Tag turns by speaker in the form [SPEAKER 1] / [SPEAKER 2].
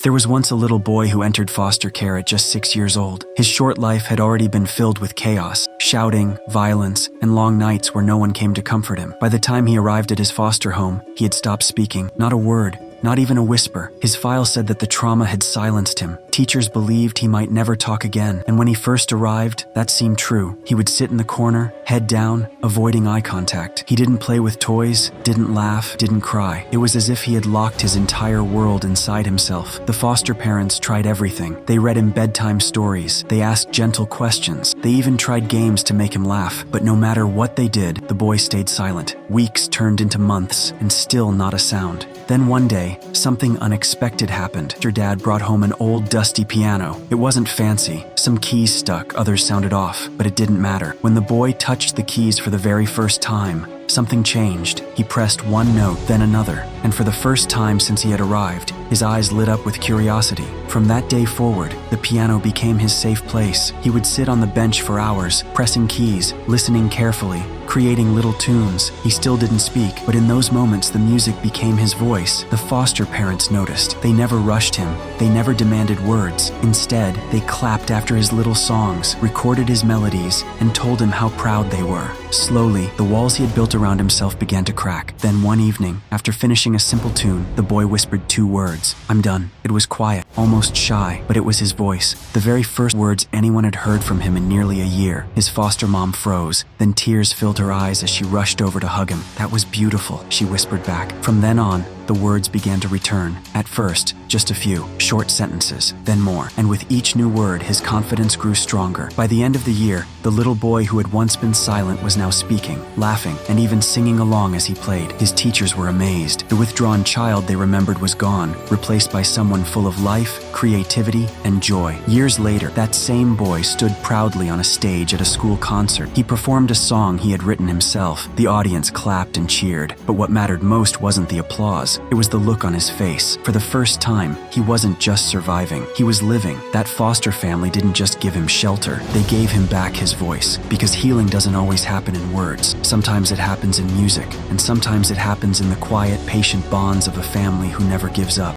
[SPEAKER 1] There was once a little boy who entered foster care at just 6 years old. His short life had already been filled with chaos, shouting, violence, and long nights where no one came to comfort him. By the time he arrived at his foster home, he had stopped speaking, not a word, not even a whisper. His file said that the trauma had silenced him. Teachers believed he might never talk again, and when he first arrived, that seemed true. He would sit in the corner, head down, avoiding eye contact. He didn't play with toys, didn't laugh, didn't cry. It was as if he had locked his entire world inside himself. The foster parents tried everything. They read him bedtime stories. They asked gentle questions. They even tried games to make him laugh. But no matter what they did, the boy stayed silent. Weeks turned into months, and still not a sound. Then one day, something unexpected happened. Your dad brought home an old dusty piano. It wasn't fancy. Some keys stuck, others sounded off, but it didn't matter. When the boy touched the keys for the very first time, something changed. He pressed one note, then another, and for the first time since he had arrived, his eyes lit up with curiosity. From that day forward, the piano became his safe place. He would sit on the bench for hours, pressing keys, listening carefully, creating little tunes. He still didn't speak, but in those moments the music became his voice. The foster parents noticed. They never rushed him. They never demanded words. Instead, they clapped after his little songs, recorded his melodies, and told him how proud they were. Slowly, the walls he had built around himself began to crack. Then one evening, after finishing a simple tune, the boy whispered 2 words. "I'm done." It was quiet, almost shy, but it was his voice. The very first words anyone had heard from him in nearly a year. His foster mom froze. Then tears filled her eyes as she rushed over to hug him. "That was beautiful," she whispered back. From then on, the words began to return. At first, just a few, short sentences, then more. And with each new word, his confidence grew stronger. By the end of the year, the little boy who had once been silent was now speaking, laughing, and even singing along as he played. His teachers were amazed. The withdrawn child they remembered was gone, replaced by someone full of life, creativity, and joy. Years later, that same boy stood proudly on a stage at a school concert. He performed a song he had written himself. The audience clapped and cheered, but what mattered most wasn't the applause. It was the look on his face. For the first time, he wasn't just surviving, he was living. That foster family didn't just give him shelter, they gave him back his voice. Because healing doesn't always happen in words. Sometimes it happens in music, and sometimes it happens in the quiet, patient bonds of a family who never gives up.